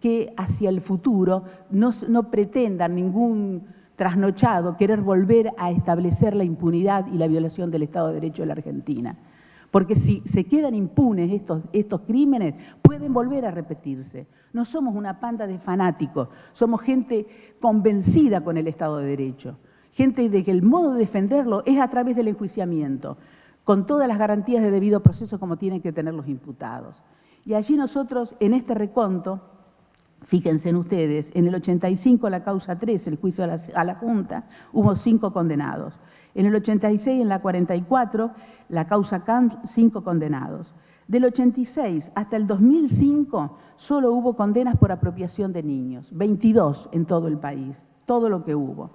que hacia el futuro no pretendan ningún trasnochado querer volver a establecer la impunidad y la violación del Estado de Derecho de la Argentina. Porque si se quedan impunes estos crímenes, pueden volver a repetirse. No somos una panda de fanáticos, somos gente convencida con el Estado de Derecho. Gente de que el modo de defenderlo es a través del enjuiciamiento, con todas las garantías de debido proceso como tienen que tener los imputados. Y allí nosotros, en este reconto, fíjense en ustedes, en el 85 la causa 3, el juicio a la Junta, hubo 5 condenados. En el 86, en la 44, la causa Camps, 5 condenados. Del 86 hasta el 2005, solo hubo condenas por apropiación de niños, 22 en todo el país, todo lo que hubo.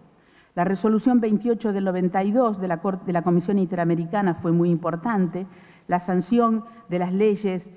La resolución 28 del 92 de la Comisión Interamericana fue muy importante. La sanción de las leyes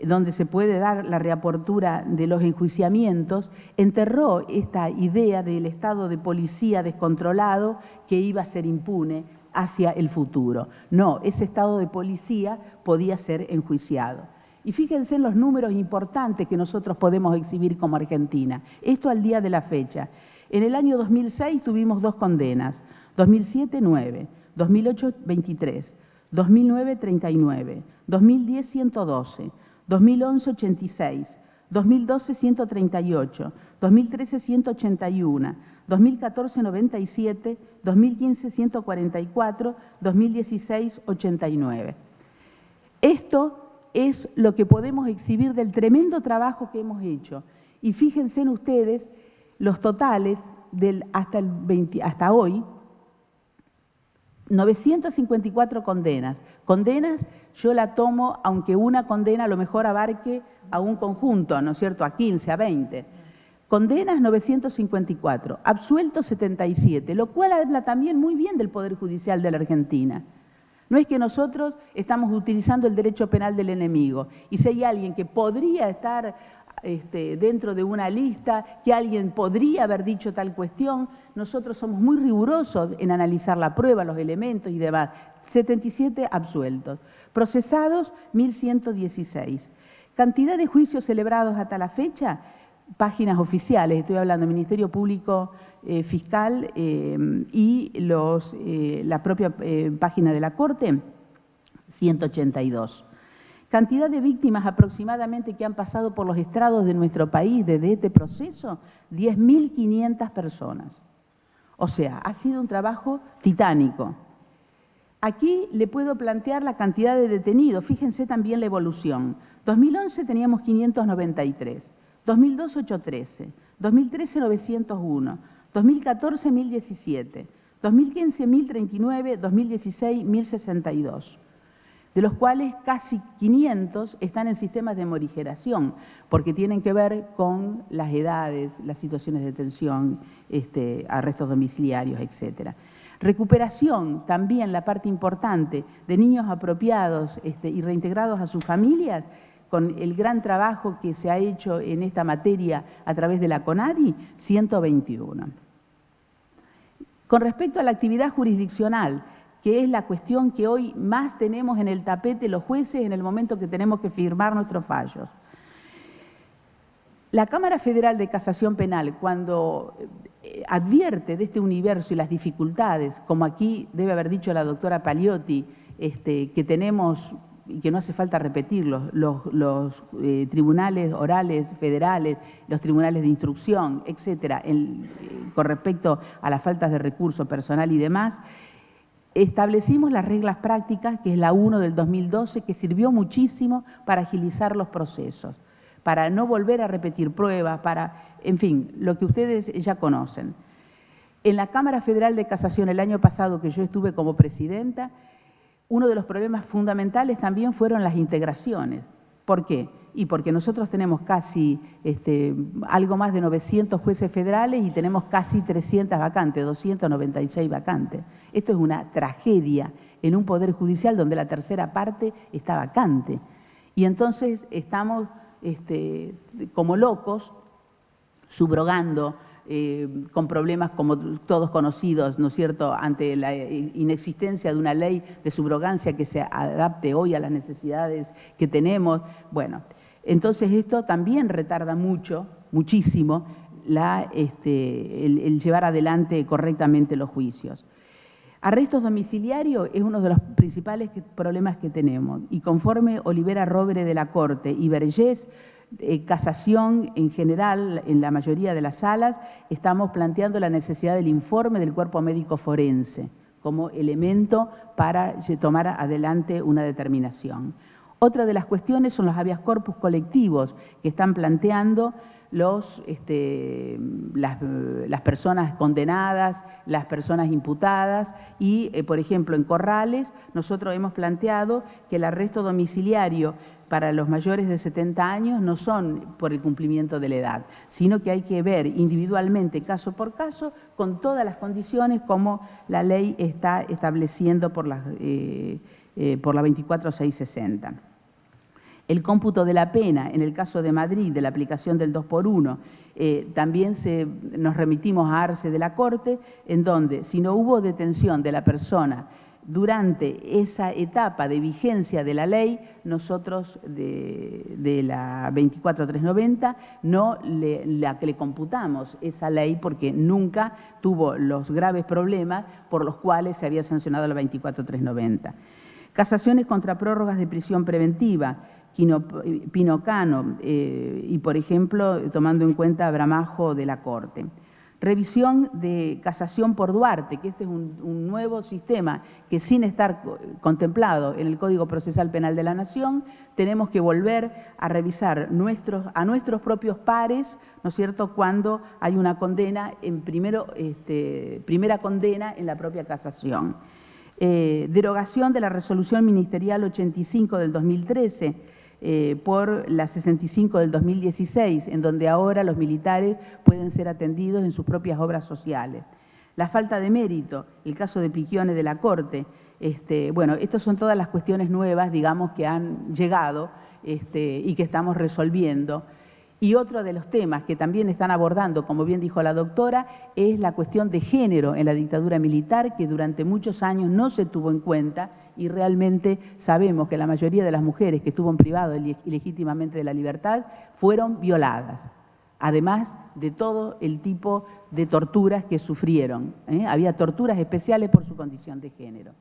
donde se puede dar la reapertura de los enjuiciamientos enterró esta idea del estado de policía descontrolado que iba a ser impune hacia el futuro. No, ese estado de policía podía ser enjuiciado. Y fíjense en los números importantes que nosotros podemos exhibir como Argentina. Esto al día de la fecha. En el año 2006 tuvimos 2 condenas, 2007 9, 2008 23, 2009 39, 2010 112, 2011 86, 2012 138, 2013 181, 2014 97, 2015 144, 2016 89. Esto es lo que podemos exhibir del tremendo trabajo que hemos hecho. Y fíjense en ustedes los totales hasta hoy, 954 condenas. Condenas yo la tomo, aunque una condena a lo mejor abarque a un conjunto, ¿no es cierto?, a 15, a 20. Condenas 954, absueltos 77, lo cual habla también muy bien del Poder Judicial de la Argentina. No es que nosotros estamos utilizando el derecho penal del enemigo, y si hay alguien que podría estar dentro de una lista, que alguien podría haber dicho tal cuestión, nosotros somos muy rigurosos en analizar la prueba, los elementos y demás. 77 absueltos. Procesados, 1.116. Cantidad de juicios celebrados hasta la fecha, páginas oficiales, estoy hablando del Ministerio Público Fiscal y la propia página de la Corte, 182. Cantidad de víctimas aproximadamente que han pasado por los estrados de nuestro país desde este proceso, 10.500 personas. O sea, ha sido un trabajo titánico. Aquí le puedo plantear la cantidad de detenidos. Fíjense también la evolución. 2011 teníamos 593, 2012 813, 2013 901, 2014 1017, 2015 1039, 2016 1062, de los cuales casi 500 están en sistemas de morigeración, porque tienen que ver con las edades, las situaciones de detención, arrestos domiciliarios, etcétera. Recuperación, también la parte importante de niños apropiados y reintegrados a sus familias, con el gran trabajo que se ha hecho en esta materia a través de la CONADI, 121. Con respecto a la actividad jurisdiccional, que es la cuestión que hoy más tenemos en el tapete los jueces en el momento que tenemos que firmar nuestros fallos. La Cámara Federal de Casación Penal, cuando advierte de este universo y las dificultades, como aquí debe haber dicho la doctora Paliotti, que tenemos, y que no hace falta repetirlos, los tribunales orales federales, los tribunales de instrucción, etcétera, con respecto a las faltas de recurso personal y demás, establecimos las reglas prácticas, que es la 1 del 2012, que sirvió muchísimo para agilizar los procesos, para no volver a repetir pruebas, en fin, lo que ustedes ya conocen. En la Cámara Federal de Casación el año pasado, que yo estuve como presidenta, uno de los problemas fundamentales también fueron las integraciones. ¿Por qué? Y porque nosotros tenemos casi algo más de 900 jueces federales y tenemos casi 300 vacantes, 296 vacantes. Esto es una tragedia en un poder judicial donde la tercera parte está vacante. Y entonces estamos como locos, subrogando, con problemas como todos conocidos, ¿no es cierto?, ante la inexistencia de una ley de subrogancia que se adapte hoy a las necesidades que tenemos. Bueno, entonces esto también retarda muchísimo el llevar adelante correctamente los juicios. Arrestos domiciliarios es uno de los principales problemas que tenemos, y conforme Olivera Robre de la Corte y Vergés, casación en general, en la mayoría de las salas, estamos planteando la necesidad del informe del cuerpo médico forense como elemento para tomar adelante una determinación. Otra de las cuestiones son los habeas corpus colectivos que están planteando las personas condenadas, las personas imputadas y, por ejemplo, en Corrales nosotros hemos planteado que el arresto domiciliario para los mayores de 70 años no son por el cumplimiento de la edad, sino que hay que ver individualmente, caso por caso, con todas las condiciones como la ley está estableciendo por la 24660. El cómputo de la pena, en el caso de Madrid, de la aplicación del 2x1, también nos remitimos a Arce de la Corte, en donde si no hubo detención de la persona durante esa etapa de vigencia de la ley, nosotros de la 24390 no le computamos esa ley porque nunca tuvo los graves problemas por los cuales se había sancionado la 24390. Casaciones contra prórrogas de prisión preventiva, Pinocano y, por ejemplo, tomando en cuenta a Bramajo de la Corte. Revisión de casación por Duarte, que este es un nuevo sistema que, sin estar contemplado en el Código Procesal Penal de la Nación, tenemos que volver a revisar a nuestros propios pares, ¿no es cierto?, cuando hay una condena, primera condena en la propia casación. Derogación de la Resolución Ministerial 85 del 2013, por la 65 del 2016, en donde ahora los militares pueden ser atendidos en sus propias obras sociales. La falta de mérito, el caso de Picchione de la Corte, bueno, estas son todas las cuestiones nuevas, digamos, que han llegado y que estamos resolviendo. Y otro de los temas que también están abordando, como bien dijo la doctora, es la cuestión de género en la dictadura militar, que durante muchos años no se tuvo en cuenta, y realmente sabemos que la mayoría de las mujeres que estuvo privado ilegítimamente de la libertad fueron violadas, además de todo el tipo de torturas que sufrieron. Había torturas especiales por su condición de género.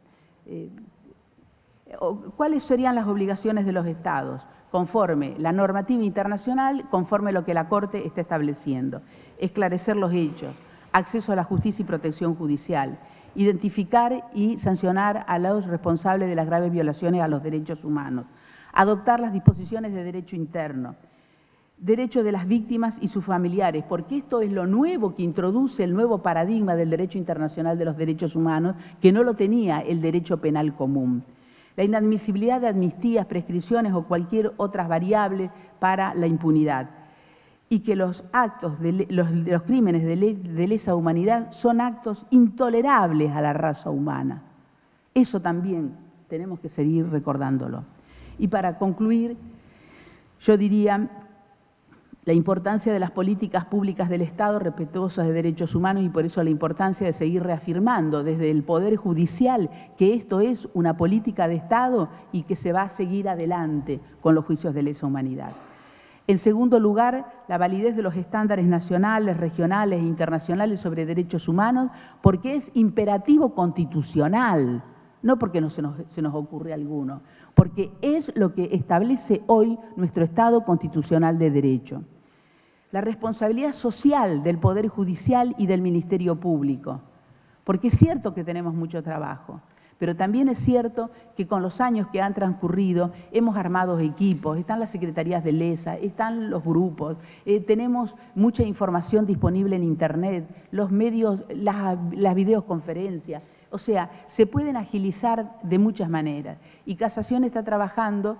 ¿Cuáles serían las obligaciones de los estados? Conforme la normativa internacional, conforme lo que la Corte está estableciendo. Esclarecer los hechos, acceso a la justicia y protección judicial, identificar y sancionar a los responsables de las graves violaciones a los derechos humanos, adoptar las disposiciones de derecho interno, derecho de las víctimas y sus familiares, porque esto es lo nuevo que introduce el nuevo paradigma del derecho internacional de los derechos humanos, que no lo tenía el derecho penal común. La inadmisibilidad de amnistías, prescripciones o cualquier otra variable para la impunidad. Y que los actos de los crímenes de lesa humanidad son actos intolerables a la raza humana. Eso también tenemos que seguir recordándolo. Y para concluir, yo diría la importancia de las políticas públicas del Estado respetuosas de derechos humanos y por eso la importancia de seguir reafirmando desde el Poder Judicial que esto es una política de Estado y que se va a seguir adelante con los juicios de lesa humanidad. En segundo lugar, la validez de los estándares nacionales, regionales e internacionales sobre derechos humanos, porque es imperativo constitucional, no porque no se nos ocurre alguno, porque es lo que establece hoy nuestro Estado constitucional de derecho. La responsabilidad social del Poder Judicial y del Ministerio Público, porque es cierto que tenemos mucho trabajo, pero también es cierto que con los años que han transcurrido hemos armado equipos, están las secretarías de LESA, están los grupos, tenemos mucha información disponible en Internet, los medios, las videoconferencias, o sea, se pueden agilizar de muchas maneras. Y Casación está trabajando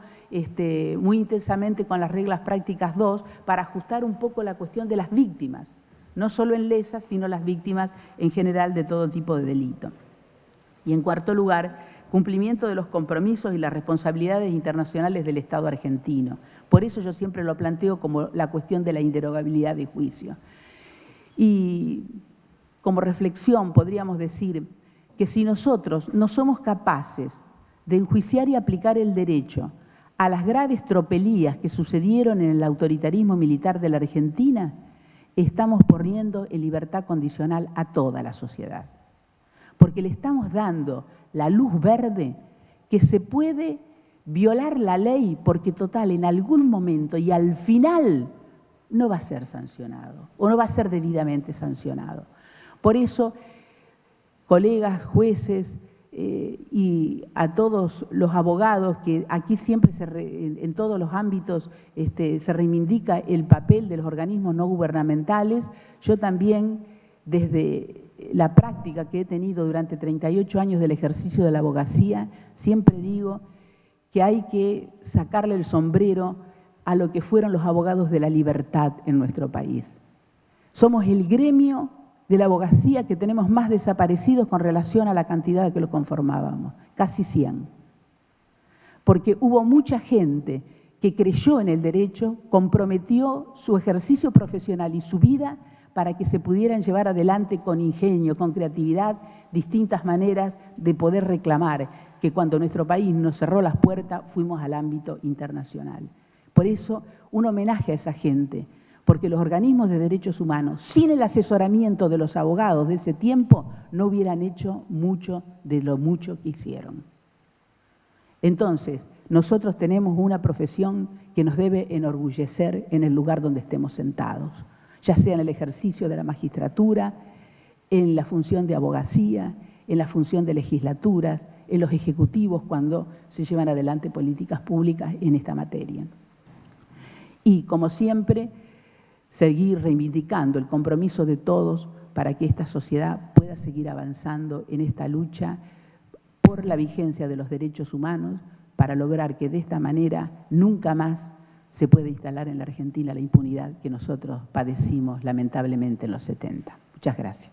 muy intensamente con las reglas prácticas 2 para ajustar un poco la cuestión de las víctimas, no solo en LESA, sino las víctimas en general de todo tipo de delito. Y en cuarto lugar, cumplimiento de los compromisos y las responsabilidades internacionales del Estado argentino. Por eso yo siempre lo planteo como la cuestión de la inderogabilidad de juicio. Y como reflexión podríamos decir que si nosotros no somos capaces de enjuiciar y aplicar el derecho a las graves tropelías que sucedieron en el autoritarismo militar de la Argentina, estamos poniendo en libertad condicional a toda la sociedad. Porque le estamos dando la luz verde que se puede violar la ley porque total en algún momento y al final no va a ser sancionado o no va a ser debidamente sancionado. Por eso, colegas, jueces y a todos los abogados, que aquí siempre en todos los ámbitos se reivindica el papel de los organismos no gubernamentales, yo también desde la práctica que he tenido durante 38 años del ejercicio de la abogacía, siempre digo que hay que sacarle el sombrero a lo que fueron los abogados de la libertad en nuestro país. Somos el gremio de la abogacía que tenemos más desaparecidos con relación a la cantidad que lo conformábamos, casi 100. Porque hubo mucha gente que creyó en el derecho, comprometió su ejercicio profesional y su vida para que se pudieran llevar adelante con ingenio, con creatividad, distintas maneras de poder reclamar, que cuando nuestro país nos cerró las puertas fuimos al ámbito internacional. Por eso, un homenaje a esa gente, porque los organismos de derechos humanos, sin el asesoramiento de los abogados de ese tiempo, no hubieran hecho mucho de lo mucho que hicieron. Entonces, nosotros tenemos una profesión que nos debe enorgullecer en el lugar donde estemos sentados, ya sea en el ejercicio de la magistratura, en la función de abogacía, en la función de legislaturas, en los ejecutivos cuando se llevan adelante políticas públicas en esta materia. Y, como siempre, seguir reivindicando el compromiso de todos para que esta sociedad pueda seguir avanzando en esta lucha por la vigencia de los derechos humanos, para lograr que de esta manera nunca más se pueda instalar en la Argentina la impunidad que nosotros padecimos lamentablemente en los 70. Muchas gracias.